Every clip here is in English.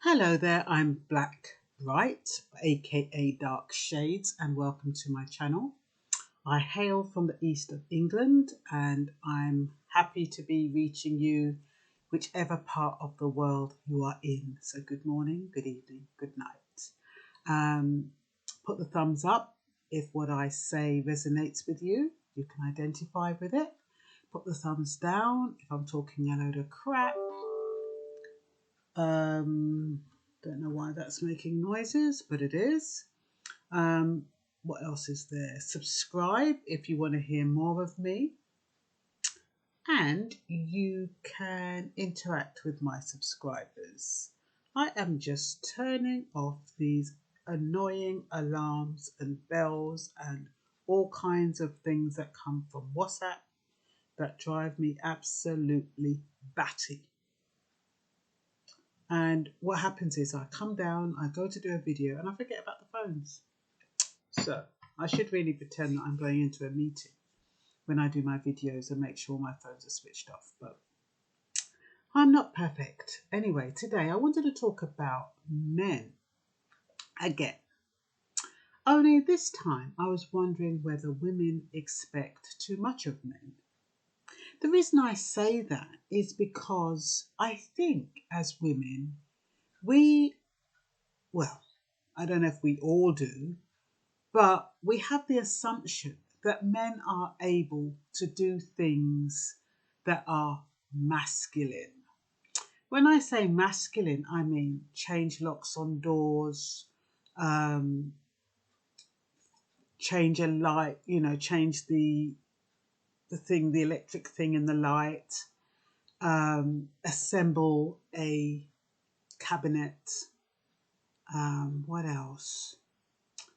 Hello there, I'm Black Bright, aka Dark Shades, and welcome to my channel. I hail from the east of England and I'm happy to be reaching you whichever part of the world you are in. So good morning, good evening, good night. Put the thumbs up if what I say resonates with you. You can identify with it. Put the thumbs down if I'm talking a load of crap. Don't know why that's making noises, but it is. What else is there? Subscribe if you want to hear more of me. And you can interact with my subscribers. I am just turning off these annoying alarms and bells and all kinds of things that come from WhatsApp that drive me absolutely batty. And what happens is I come down, I go to do a video and I forget about the phones. So I should really pretend that I'm going into a meeting when I do my videos and make sure my phones are switched off. But I'm not perfect. Anyway, today I wanted to talk about men again. Only this time I was wondering whether women expect too much of men. The reason I say that is because I think as women, I don't know if we all do, but we have the assumption that men are able to do things that are masculine. When I say masculine, I mean change locks on doors, change a light, change the electric thing in the light, assemble a cabinet. What else?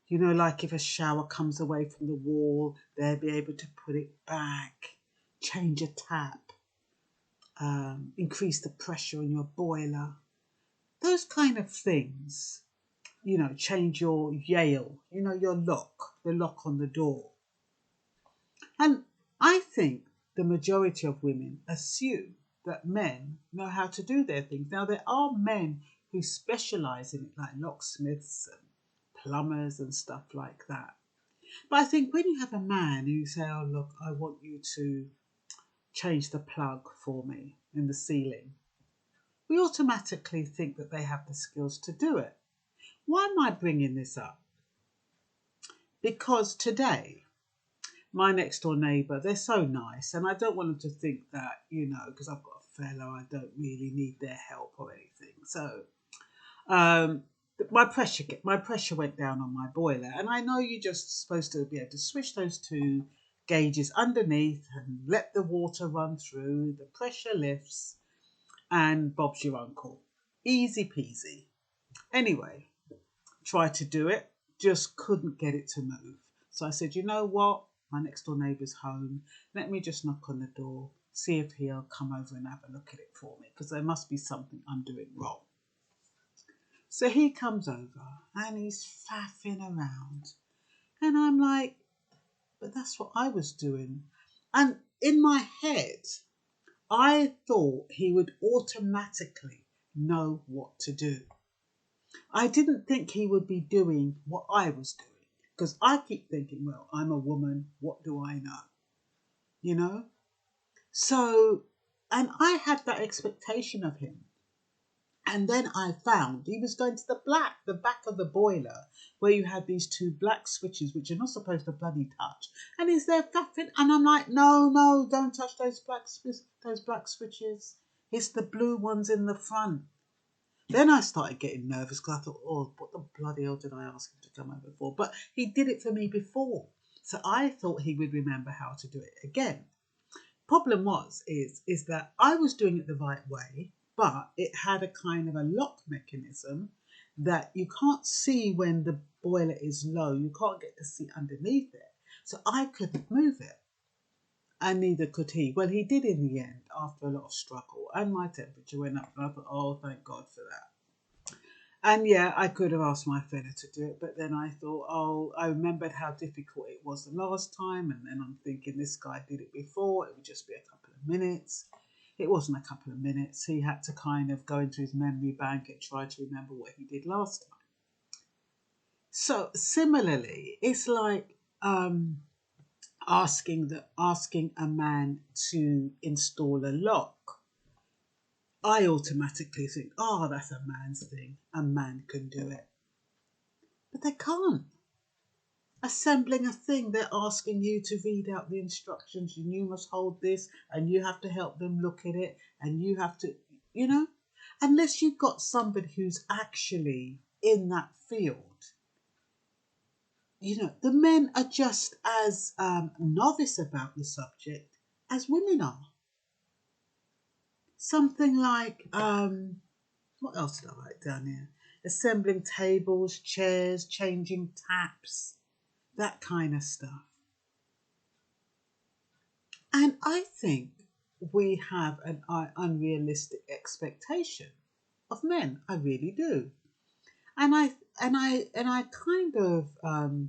Like if a shower comes away from the wall, they'll be able to put it back, change a tap, increase the pressure on your boiler. Those kind of things, change your Yale, your lock, the lock on the door. And I think the majority of women assume that men know how to do their things. Now, there are men who specialize in it, like locksmiths and plumbers and stuff like that. But I think when you have a man who say, oh, look, I want you to change the plug for me in the ceiling, we automatically think that they have the skills to do it. Why am I bringing this up? Because today, my next door neighbour, they're so nice, and I don't want them to think that, because I've got a fella, I don't really need their help or anything. So my pressure went down on my boiler, and I know you're just supposed to be able to switch those two gauges underneath and let the water run through, the pressure lifts, and Bob's your uncle. Easy peasy. Anyway, tried to do it, just couldn't get it to move. So I said, you know what? My next door neighbour's home. Let me just knock on the door, see if he'll come over and have a look at it for me, because there must be something I'm doing wrong. So he comes over and he's faffing around. And I'm like, but that's what I was doing. And in my head, I thought he would automatically know what to do. I didn't think he would be doing what I was doing, because I keep thinking, well, I'm a woman, what do I know? So, and I had that expectation of him. And then I found he was going to the back of the boiler, where you had these two black switches, which you're not supposed to bloody touch. And he's there faffing, and I'm like, no, don't touch those black switches. It's the blue ones in the front. Then I started getting nervous because I thought, oh, what the bloody hell did I ask him to come over for? But he did it for me before. So I thought he would remember how to do it again. Problem is that I was doing it the right way, but it had a kind of a lock mechanism that you can't see when the boiler is low. You can't get to see underneath it. So I couldn't move it. And neither could he. Well, he did in the end after a lot of struggle. And my temperature went up. And I thought, oh, thank God for that. And yeah, I could have asked my fella to do it. But then I thought, oh, I remembered how difficult it was the last time. And then I'm thinking, this guy did it before. It would just be a couple of minutes. It wasn't a couple of minutes. He had to kind of go into his memory bank and try to remember what he did last time. So similarly, it's like asking a man to install a lock. I automatically think, oh, that's a man's thing. A man can do it. But they can't. Assembling a thing, they're asking you to read out the instructions, and you must hold this, and you have to help them look at it, and you have to, unless you've got somebody who's actually in that field. The men are just as novice about the subject as women are. Something like, what else did I write down here? Assembling tables, chairs, changing taps, that kind of stuff. And I think we have an unrealistic expectation of men. I really do. And I kind of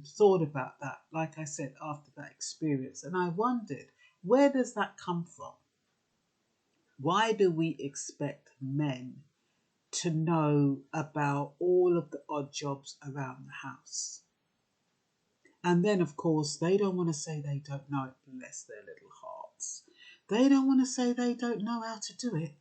thought about that, like I said, after that experience, and I wondered, where does that come from? Why do we expect men to know about all of the odd jobs around the house? And then, of course, they don't want to say they don't know it, bless their little hearts. They don't want to say they don't know how to do it.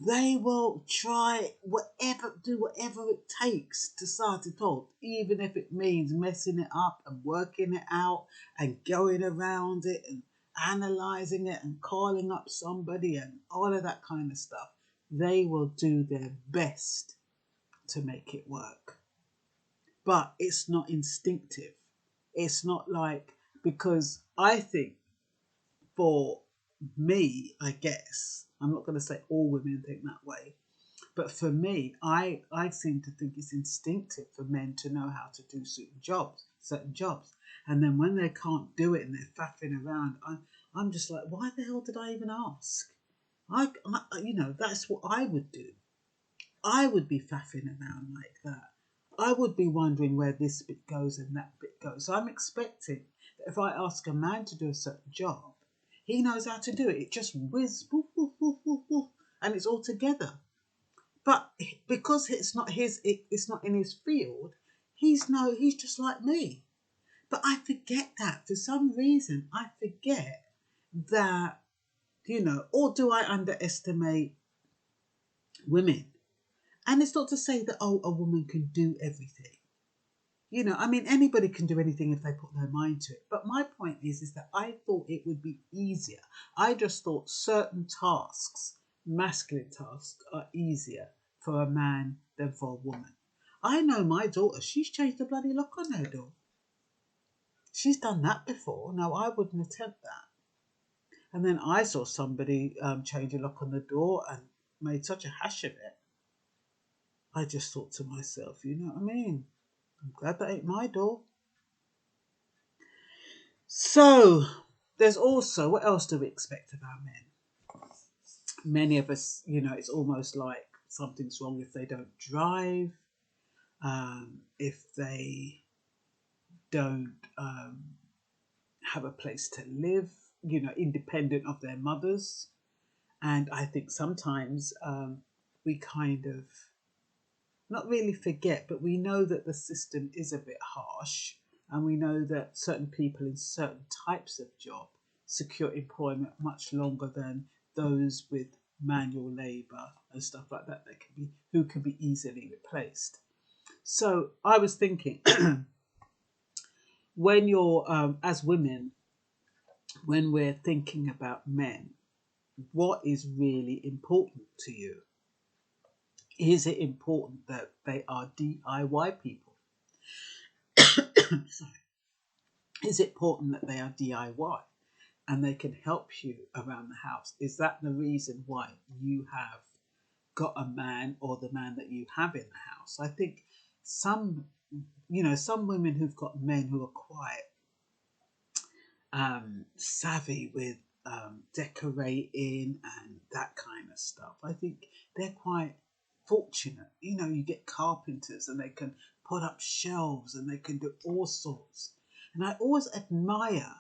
They will do whatever it takes to start it off, even if it means messing it up and working it out and going around it and analysing it and calling up somebody and all of that kind of stuff. They will do their best to make it work. But it's not instinctive. It's not like, because I think for me, I guess, I'm not going to say all women think that way, but for me, I seem to think it's instinctive for men to know how to do certain jobs. And then when they can't do it and they're faffing around, I'm just like, why the hell did I even ask? That's what I would do. I would be faffing around like that. I would be wondering where this bit goes and that bit goes. So I'm expecting that if I ask a man to do a certain job, he knows how to do it. It just whiz, woof, woof, woof, woof, woof, and it's all together. But because it's not in his field, he's just like me. But I forget that for some reason. I forget that, or do I underestimate women? And it's not to say that, a woman can do everything. Anybody can do anything if they put their mind to it. But my point is that I thought it would be easier. I just thought certain tasks, masculine tasks, are easier for a man than for a woman. I know my daughter, she's changed the bloody lock on her door. She's done that before. Now, I wouldn't attempt that. And then I saw somebody change a lock on the door and made such a hash of it. I just thought to myself, you know what I mean? I'm glad that ain't my door. So, there's also, what else do we expect of our men? Many of us, it's almost like something's wrong if they don't drive, if they don't have a place to live, independent of their mothers. And I think sometimes we kind of, not really forget, but we know that the system is a bit harsh, and we know that certain people in certain types of job secure employment much longer than those with manual labour and stuff like that who can be easily replaced. So I was thinking, when you're as women, when we're thinking about men, what is really important to you? Is it important that they are DIY people? Sorry. Is it important that they are DIY and they can help you around the house? Is that the reason why you have got a man, or the man that you have in the house? I think some women who've got men who are quite savvy with decorating and that kind of stuff, I think they're quite fortunate. You get carpenters and they can put up shelves and they can do all sorts. And I always admire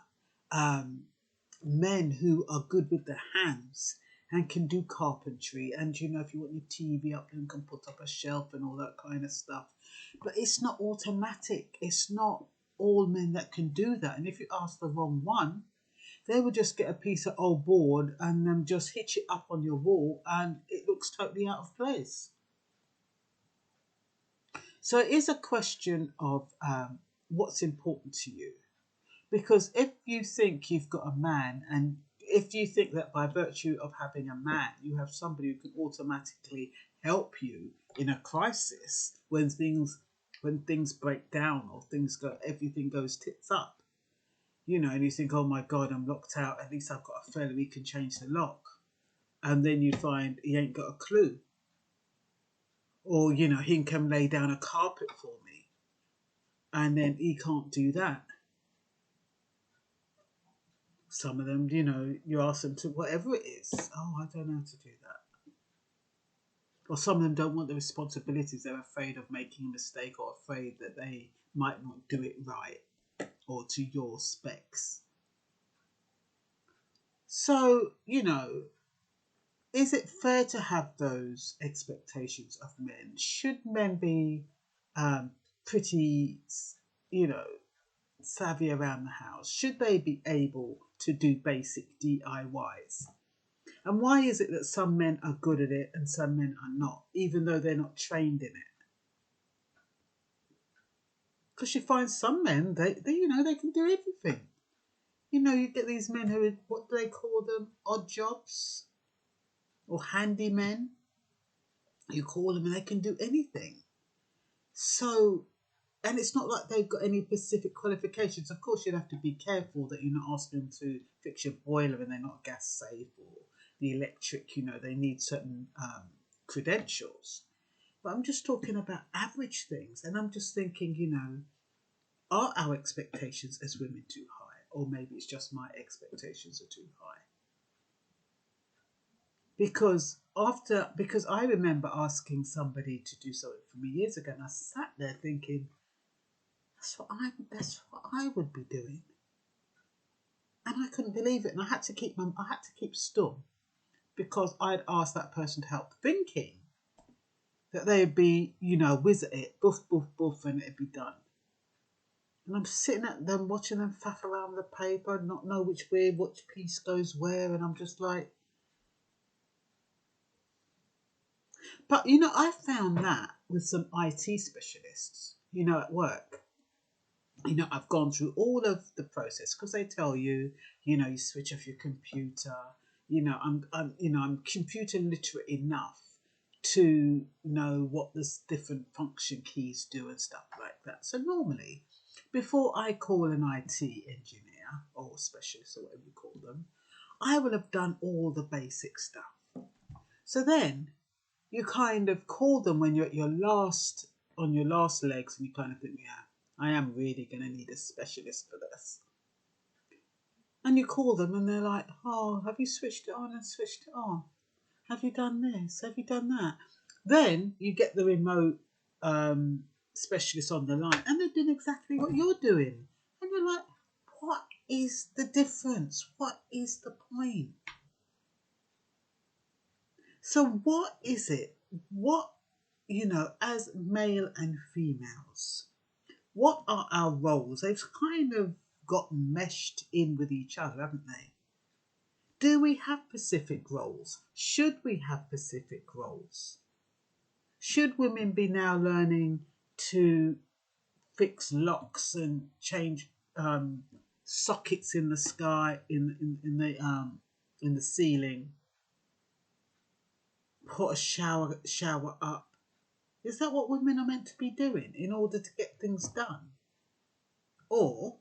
men who are good with their hands and can do carpentry, and if you want your TV up, then can put up a shelf and all that kind of stuff. But it's not automatic. It's not all men that can do that. And if you ask the wrong one, they will just get a piece of old board and just hitch it up on your wall, and it looks totally out of place. So it is a question of what's important to you. Because if you think you've got a man, and if you think that by virtue of having a man, you have somebody who can automatically help you in a crisis when things break down or everything goes tits up, and you think, oh my God, I'm locked out. At least I've got a fella who can change the lock. And then you find he ain't got a clue. Or, he can lay down a carpet for me. And then he can't do that. Some of them, you ask them to whatever it is. Oh, I don't know how to do that. Or some of them don't want the responsibilities. They're afraid of making a mistake or afraid that they might not do it right or to your specs. So, is it fair to have those expectations of men? Should men be pretty, savvy around the house? Should they be able to do basic DIYs? And why is it that some men are good at it and some men are not, even though they're not trained in it? Because you find some men, they can do everything. You get these men who are, what do they call them? Odd jobs? Or handymen? You call them and they can do anything. So, and it's not like they've got any specific qualifications. Of course, you'd have to be careful that you're not asking them to fix your boiler and they're not gas safe, or the electric, they need certain credentials. But I'm just talking about average things. And I'm just thinking, are our expectations as women too high? Or maybe it's just my expectations are too high. Because I remember asking somebody to do something for me years ago, and I sat there thinking, that's what I would be doing. And I couldn't believe it, and I had to keep stum, because I'd asked that person to help, thinking that they'd be, whiz at it, boof, boof, boof, and it'd be done. And I'm sitting at them, watching them faff around the paper, not know which piece goes where, and I'm just like. But, I found that with some IT specialists, at work. I've gone through all of the process, because they tell you, you switch off your computer. I'm computer literate enough to know what the different function keys do and stuff like that. So normally, before I call an IT engineer or specialist or whatever you call them, I will have done all the basic stuff. So then you kind of call them when you're on your last legs, and you kind of think, yeah, I am really going to need a specialist for this. And you call them and they're like, oh, have you switched it on and switched it on? Have you done this? Have you done that? Then you get the remote specialist on the line, and they're doing exactly what you're doing. And you're like, what is the difference? What is the point? So what is it? What, as male and females, what are our roles? They've kind of got meshed in with each other, haven't they? Do we have specific roles? Should we have specific roles? Should women be now learning to fix locks and change sockets in the sky, in the ceiling, put a shower up? Is that what women are meant to be doing in order to get things done? Or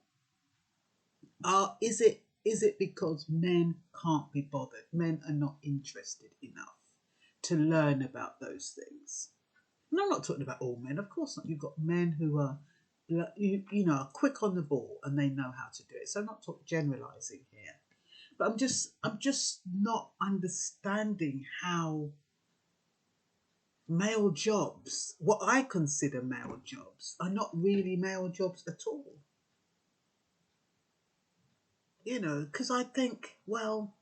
is it because men can't be bothered? Men are not interested enough to learn about those things. And I'm not talking about all men, of course not. You've got men who are, are quick on the ball and they know how to do it. So I'm not generalising here, but I'm just not understanding how male jobs, what I consider male jobs, are not really male jobs at all. Because I think, well,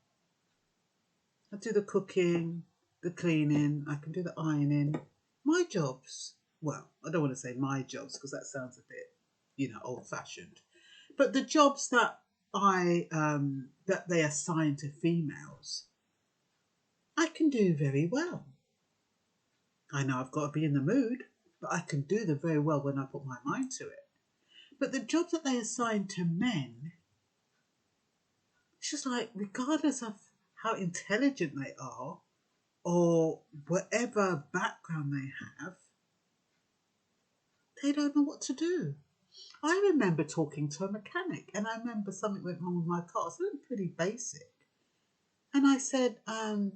I do the cooking, the cleaning, I can do the ironing. My jobs, well, I don't want to say my jobs because that sounds a bit, old fashioned. But the jobs that that they assign to females, I can do very well. I know I've got to be in the mood, but I can do them very well when I put my mind to it. But the jobs that they assign to men, it's just like, regardless of how intelligent they are or whatever background they have, they don't know what to do. I remember talking to a mechanic and I remember something went wrong with my car. Something pretty basic. And I said, can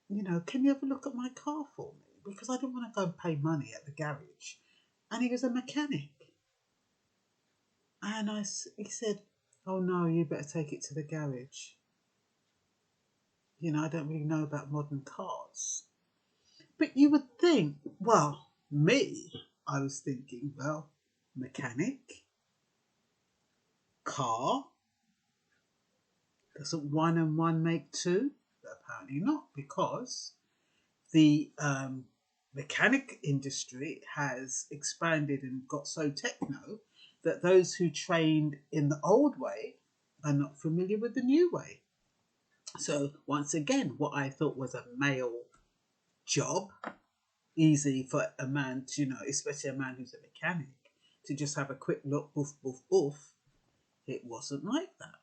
you have a look at my car for me? Because I don't want to go and pay money at the garage. And he was a mechanic. And he said, oh no, you better take it to the garage. I don't really know about modern cars. But you would think, well, I was thinking, well, mechanic, car, doesn't one and one make two? But apparently not, because the mechanic industry has expanded and got so techno that those who trained in the old way are not familiar with the new way. So once again, what I thought was a male job, easy for a man to, especially a man who's a mechanic, to just have a quick look, boof, boof, boof, it wasn't like that.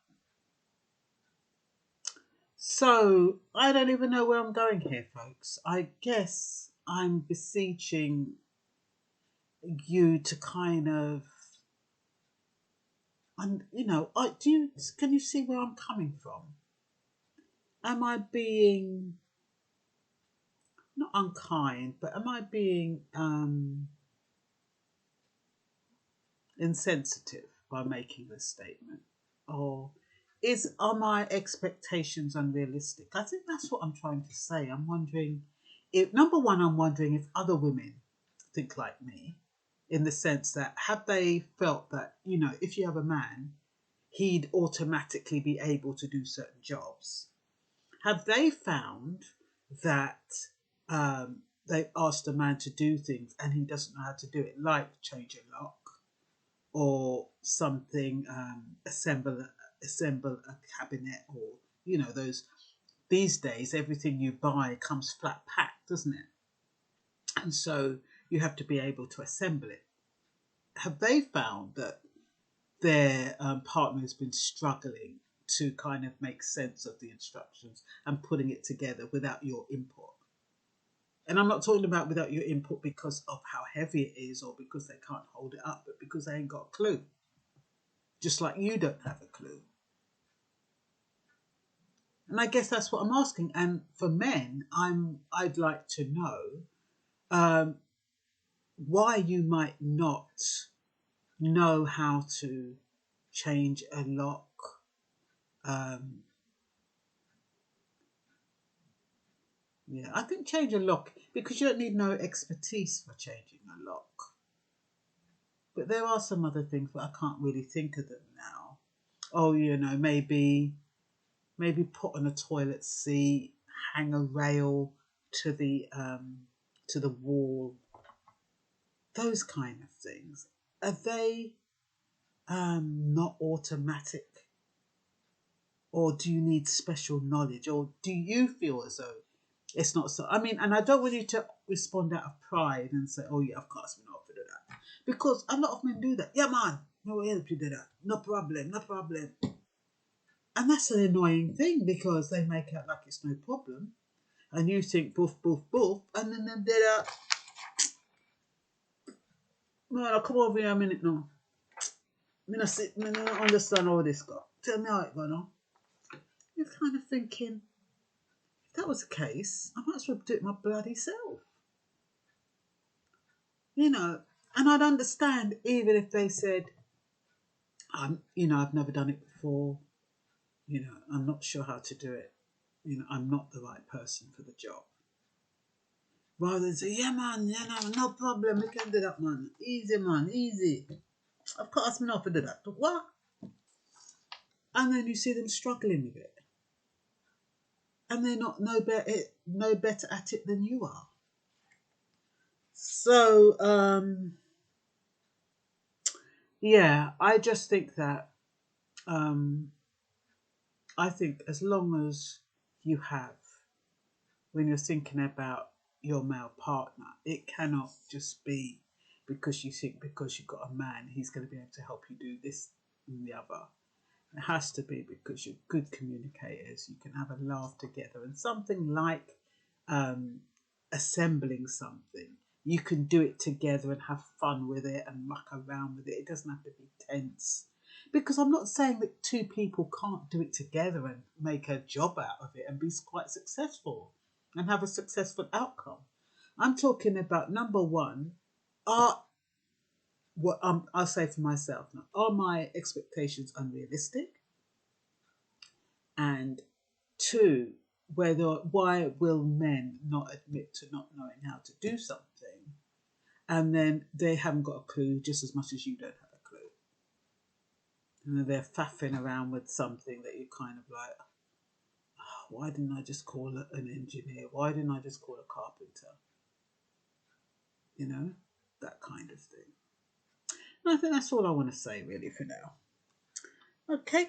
So I don't even know where I'm going here, folks. I guess I'm beseeching you to kind of, and can you see where I'm coming from? Am I being not unkind, but am I being insensitive by making this statement? Or are my expectations unrealistic? I think that's what I'm trying to say. I'm wondering if, number one, I'm wondering if other women think like me, in the sense that have they felt that, if you have a man, he'd automatically be able to do certain jobs? Have they found that they've asked a man to do things and he doesn't know how to do it, like change a lock or something, assemble a cabinet, or those, these days everything you buy comes flat packed, doesn't it? And so you have to be able to assemble it. Have they found that their partner has been struggling to kind of make sense of the instructions and putting it together without your input? And I'm not talking about without your input because of how heavy it is or because they can't hold it up, but because they ain't got a clue. Just like you don't have a clue. And I guess that's what I'm asking. And for men, I'd like to know why you might not know how to change a lock. Yeah, I think change a lock, because you don't need no expertise for changing a lock. But there are some other things, but I can't really think of them now. Oh, maybe put on a toilet seat, hang a rail to the wall. Those kind of things. Are they not automatic? Or do you need special knowledge? Or do you feel as though it's not so? I mean, and I don't want you to respond out of pride and say, oh yeah, of course we're not going to do that. Because a lot of men do that. Yeah, man, no help you do that. No problem, no problem. And that's an annoying thing, because they make out like it's no problem. And you think boof, boof, boof. And then they do that. No, come over here a minute now. I don't understand all this guy. Tell me how it going on. You're kind of thinking, if that was the case, I might as well do it my bloody self. And I'd understand even if they said, I've never done it before. I'm not sure how to do it. I'm not the right person for the job. Rather than say, yeah, man, no problem, we can do that, man. Easy, man, easy. Of course, I'm not to do that. But what? And then you see them struggling with it. and they're not no better at it than you are. So yeah, I just think that um, I think as long as you have, when you're thinking about your male partner, it cannot just be because you think because you've got a man, he's going to be able to help you do this and the other. It has to be because you're good communicators. You can have a laugh together, and something like um, assembling something. You can do it together and have fun with it and muck around with it. It doesn't have to be tense. Because I'm not saying that two people can't do it together and make a job out of it and be quite successful and have a successful outcome. I'm talking about number one, are what I'll say for myself now, are my expectations unrealistic? And two, why will men not admit to not knowing how to do something, and then they haven't got a clue just as much as you don't have a clue, and then they're faffing around with something that you kind of like, oh, why didn't I just call an engineer? Why didn't I just call a carpenter? You know, that kind of thing. And I think that's all I want to say really for now. Okay,